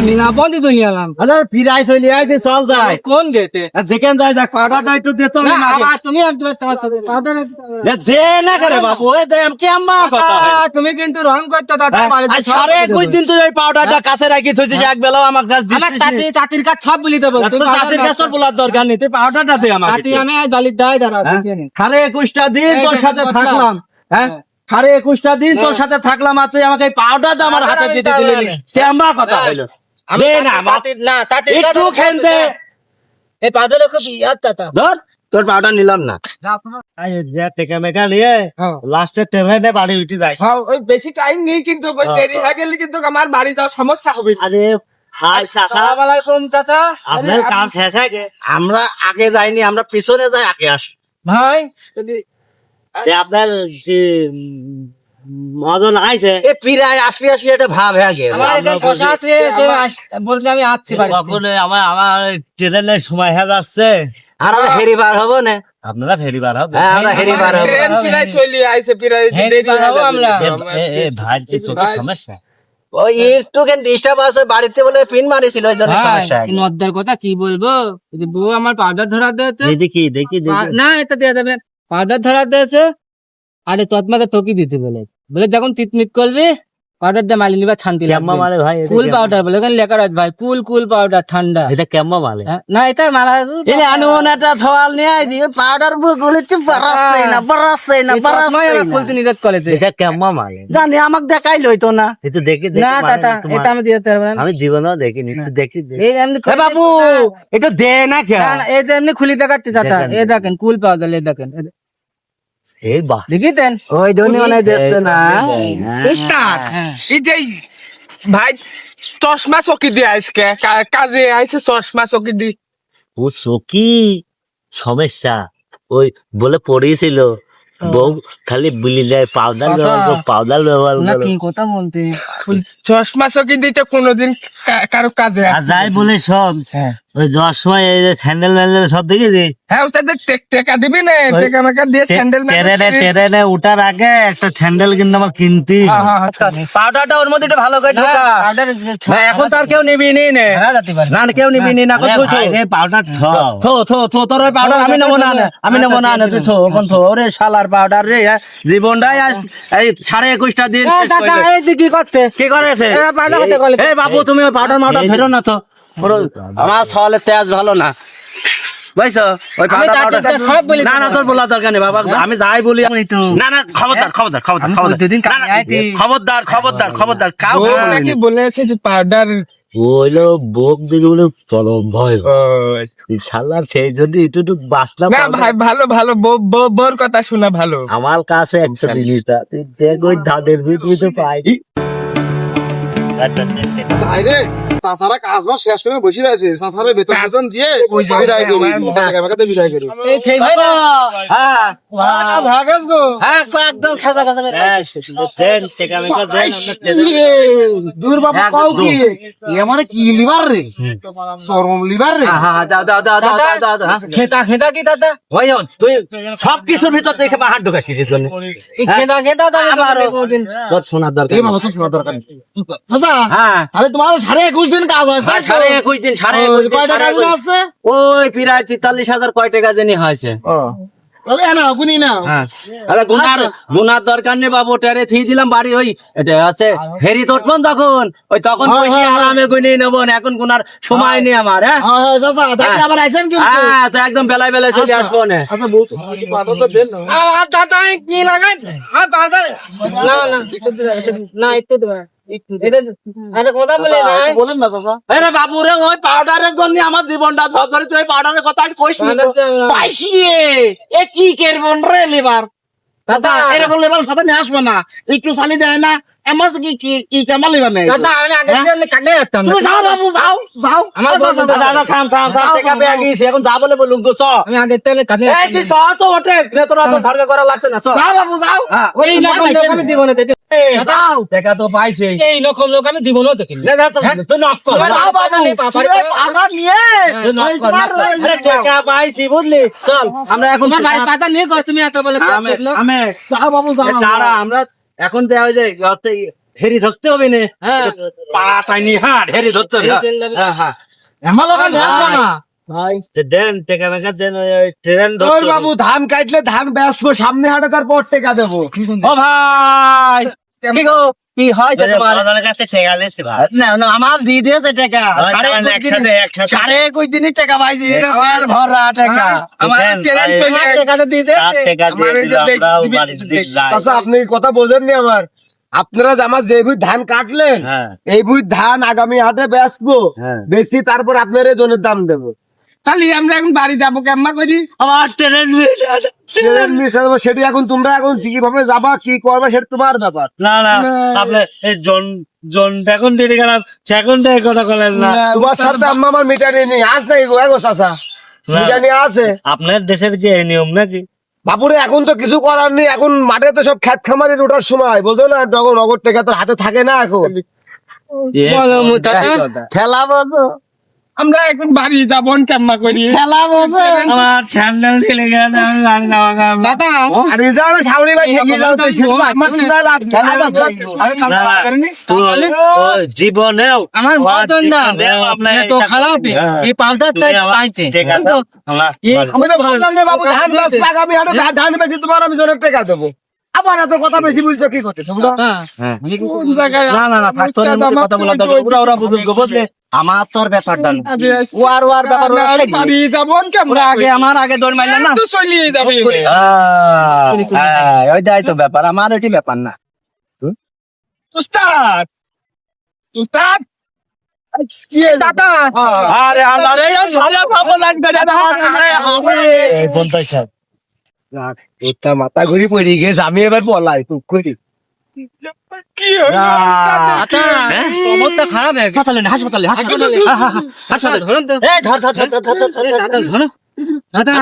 নিরাপদে তো গেলাম। আরে ফিরাই চলে আইছে, চল যাই। কোন গেটে? যেখানে যাই যাক, পাউডারটা একটু দে তো। আবার তুমি আর তোমার সাথে পাউডার দে না করে বাবু, এ দে কেমন কথা হয়? তুমি কিন্তু রং করতে আজ 21 দিন তুই ওই পাউডারটা কাছে রাখি তুই এক বেলাও আমার কাছে আমার তাঁতির কাজ সব বলি দেবো। তুই চাষির কাছে তোর বলার দরকার নেই, তুই পাউডারটা দে আমাকে। তাঁতি আমি বালির দায় দাঁড়া। 21টা দিন তোর সাথে থাকলাম, হ্যাঁ 21টা দিন তোর সাথে থাকলাম, আর তুই আমাকে এই পাউডারটা আমার হাতে দিতে দিলি, কেমন কথা হইলো? দে না একটু খেন দে। এই পাউডার খুব ইয়াদ ধর তোর পাউডার নিলাম না। টেকা মেকা নিয়ে লাস্টে ট্রেনে বাড়ি উঠে যায়। ওই বেশি টাইম নেই কিন্তু দেরি হয়ে গেলে কিন্তু আমার বাড়ি যাওয়ার সমস্যা হবে। আরে হাই চাচা, আসসালামু আলাইকুম চাচা। আপনার কাম শেষ হয়ে গেছে? আমরা আগে যাইনি, আমরা পিছনে যাই, আগে আসি। ভাই যদি আপনার কি মদন আইছে? এ পিরায় আসবি আসবি একটা ভাব হয়ে গেছে। আমার এখানে বসা আছে, বলতে আমি আসছি বাড়ি। আমার ট্রেনের সময় হয়ে যাচ্ছে, আর আমরা ফেরি বার হবো না। আপনারা ফেরি বার হবে? হ্যাঁ আমরা ফেরি বার হবো। ট্রেন প্রায় চলে আইছে, প্রায় দেরি হবে আমরা। ভাই কিছু সমস্যা ওই একটু কেন ডিস্টার্ব আছে বাড়িতে, বলে পিন মারিছিল ওই জন্য সমস্যা। নদ্দার কথা কি বলবো, যদি বউ আমার পাউডার ধরা দিয়েছে। দেখি দেখি না এটা দেওয়া যাবে, পাউডার ধরা দিয়েছে। আরে তৎমাতে তোকে দিতে বলে যখন তিতমিত করবি পাউডার দিয়ে মালি নিবা, শান্তি লাগবে। মালে ভাই কুল পাউডার বলে ওখানে লেখা রয়েছে ভাই, কুল পাউডার ঠান্ডা। এটা কেমন মালে? না এটা মালা এই আনুনাটা থওয়াল নিয়ে আই দিও, পাউডার বগুলিতে বরাসই না খুলতে নিরাত কলেতে। এটা কেমন মালে জানি, আমাকে দেখাই লইতো না। একটু দেখি না টাটা, এটা আমি দিতে পারবো না। আমি দিব না, দেখিনি একটু দেখি। এই এমনি বাবু এটা দে না কে? এই যে এমনি খুলি দেখাচ্ছি টাটা। এই দেখেন কুল পাউডার, এই দেখেন এই বাহ দেখিতেন ওই ধনী মানে দেখছে না। এই যে ভাই চশমা চকি দিয়ে আজকে কাজে আইছে, চশমা চকি দি। ও সকি সমস্যা ওই বলে পড়েছিল, বউ খালি বুলি দেয় পাউডার ব্যবহার না করো। কি কথা বলতে, চশমা চকি দিতে কোনোদিন কারো কাজে আর যাই বলে সব ওই যাওয়ার সময় এই যে স্যান্ডেল ম্যান্ডেল সব দেখেছি। হ্যাঁ ওটাতে টেকা দিবি না, টেকা মেকা দিয়ে স্যান্ডেল ট্রেনে উঠার আগে একটা স্যান্ডেল কিন্তু আমার কিনতে। পাউডারটা ওর মধ্যে ভালো করে ঢোকা। এখন তার কেউ নিবি নি না, কেউ নিবি নি না। পাউডার তোর ওই পাউডার আমি নেবো না, আমি নেবো না। তুই থো এখন থো, ওরে শালার পাউডার রে, জীবনটাই আজ এই 21.টা দিন কি করতে কি করেছে। এই বাবু তুমি ওই পাউডার মাউডার ধরো না তো, আমার সওয়ালের তেজ ভালো না বুঝছো। ওই না না তোর বলা দরকার নেই বাবা, আমি যাই বলি না না। খবরদার খবরদার খবরদার খবরদার খবরদার খবরদার কি বলেছে যে পাউডার বললো বোক দিকে বলে চরম ভয় শালার, সেই জন্য একটু বাঁচলাম। না ভাই ভালো ভালো বোর কথা শোনা ভালো। আমার কাছে একটা জিনিস তুই দেখ, ওই ধানের ভিতরে পাই চাচারা কাজ বাজ শেষ করে বসে রয়েছে, চাচারা বেতন বেতন দিয়ে বিদায় করি, বিদায় করি। একদম খাজা খাজা দূর বাবু কাউ কি মানে কি লিভার রে, চরম লিভার রে। খেতা খেতা কি দাদা, তুই সব কিছুর ভিতর থেকে বাহার ঢুকাচ্ছিস খেতা খেতা তোর শোনার দরকার। এই বাবা তো শোনা দরকার নেই চাচা। আরে তোমার 21.5 দিন কাজ হয়েছে। 21.5 দিন কয়টা কাজ আছে? ওই প্রায় 43,000 কয় টাকা জানি হয়েছে। তাহলে না গুনি না। গুনার দরকার নেই বাবু, টেরে থিয়েছিলাম বাড়ি ওই এটা আছে হেরি তোটবন তখন, ওই তখন আরামে গুনি নেব, এখন গুনার সময় নেই আমার। হ্যাঁ চাচা দেখি আবার আইছেন কিন্তু। হ্যাঁ একদম বেলায় বেলায় চলে আসবো না। আচ্ছা বলছো পাউডারটা দেন না। দাদা কি লাগাইছে পাউডার? না না না একটু দেবা, আরে কথা বলে বলেন না চাচা। আরে বাবু রে, ওই পাউডারের জন্য আমার জীবনটা ঝরঝরে, তুই পাউডারের কথা কইস না। পাইছি এ কি করবেন রে লিভার দাদা, এরকম লিভার সাথে নিয়ে আসবে না, একটু চালি দেয় না। এমাস কি কি কি কামাল লিভার নেই দাদা, আমি আগে থেকে কাটে যেতাম না। যাও বাবু যাও যাও। আমার দাদা থাম থাম থাম, টেকা পেয়ে গেছি, এখন যা বলে বলুক তো চ। আমি আগে থেকে কাটে এই তুই চ তো ওঠে, তোরা তো সরকার করা লাগছে না। চ যাও বাবু যাও। এই রকম লোক আমি দিব না। দাও টেকা তো পাইছে, এই রকম লোক আমি দিব না। দেখি তুই নক কর। যাও বাবু আগা নিয়ে আরে টেকা পাইছি বুঝলি, চল আমরা এখন তোমার বাড়ি পাতা নিয়ে কর, তুমি এত বলে আমি যাও বাবু যাও। দাঁড়া, আমরা এখন দেওয়া যায় হেরি ধরতে হবে না হ্যাঁ পা টাইনি হ্যাঁ হেরি ধরতে হবে হ্যাঁ হ্যাঁ আমার লোক বেচবো না ভাই দেন টেকা মেকা দেন ট্রেন ওই বাবু ধান কাটলে ধান বেচবো সামনে হাটে তারপর টেকা দেবো ও ভাই কি গো কি হয় তোমার কাছে টেকা লেছে ভাই না না আমার দিয়ে দিয়েছে টাকা একসাথে সাড়ে 21 দিনের টাকা পাইছি আমার ভরা টাকা আমার ট্রেন চলে টাকাটা দিতে চাচা আপনি কথা বোঝেননি আমার আপনারা যে আমার যে বুঝ ধান কাটলেন হ্যাঁ এই বুঝ ধান আগামী হাটে বেচবো হ্যাঁ। বেশি তারপর আপনার এই জনের দাম দেবো তাহলে আমরা এখন বাড়ি যাবো কেমন করি আমার ট্রেন ট্রেন মিস হয়ে যাবো, সেটি এখন তোমরা এখন কিভাবে যাবা কি করবে সেটা তোমার ব্যাপার না না আপনি এই জন এখন দিতে গেলাম সেকেন্ডে কথা বলেন না তোমার সাথে আম্মা আমার মিটানি নেই আজ নাই গো এগো চাচা মিটানি আছে আপনার দেশের কি এই নিয়ম নাকি বাপুরে এখন তো কিছু করার নেই, এখন মাঠে তো সব খেত খামারের ওঠার সময় বোঝো না, তখন নগদ টাকা তোর হাতে থাকে না এখন বলো মুতাতা খেলা বলতো আমরা এখন বাড়ি যাবো কেমন করি খেলা বলতো আমার স্যান্ডেল খেলে গেছে আমি জানি না দাদা আরে যাও না সাউরি ভাই ঠেকে যাও তো সেটা আমার কি না লাভ জীবনেও আমার মতন না তো খারাপ এই পাউডার তাইতে আমি তো ভাবলাম রে বাবু ধান গাছ আগামী হাটে ধান বেশি তোমার আমি জনের টাকা দেবো, আবার এত কথা বেশি বলছো কি করতে তোমরা কোন জায়গায় না না না থাক তোর কথা বলা দরকার ওরা বুঝুক বুঝলে আমার তোর ব্যাপারটা না ওয়ার ব্যাপার ওরা সাইড বাড়ি যাবো কেমন ওরা আমার আগে দৌড় মারলে না তো চলিয়ে যাবে ওইটাই তো ব্যাপার আমার ওইটি ব্যাপার না উস্তাদ উস্তাদ কি দাদা আরে আল্লাহ রে সারা পাবো লাগবে দাদা এই বলতাই স্যার এটা মাথা ঘুরি পড়ে গেছে, আমি এবার পলাই তুই করি কি আচ্ছা অবস্থা খারাপ হয়ে গেছে হাসপাতালে হাসপাতালে ধরুন তো এই ধর দাদা ধরো দাদা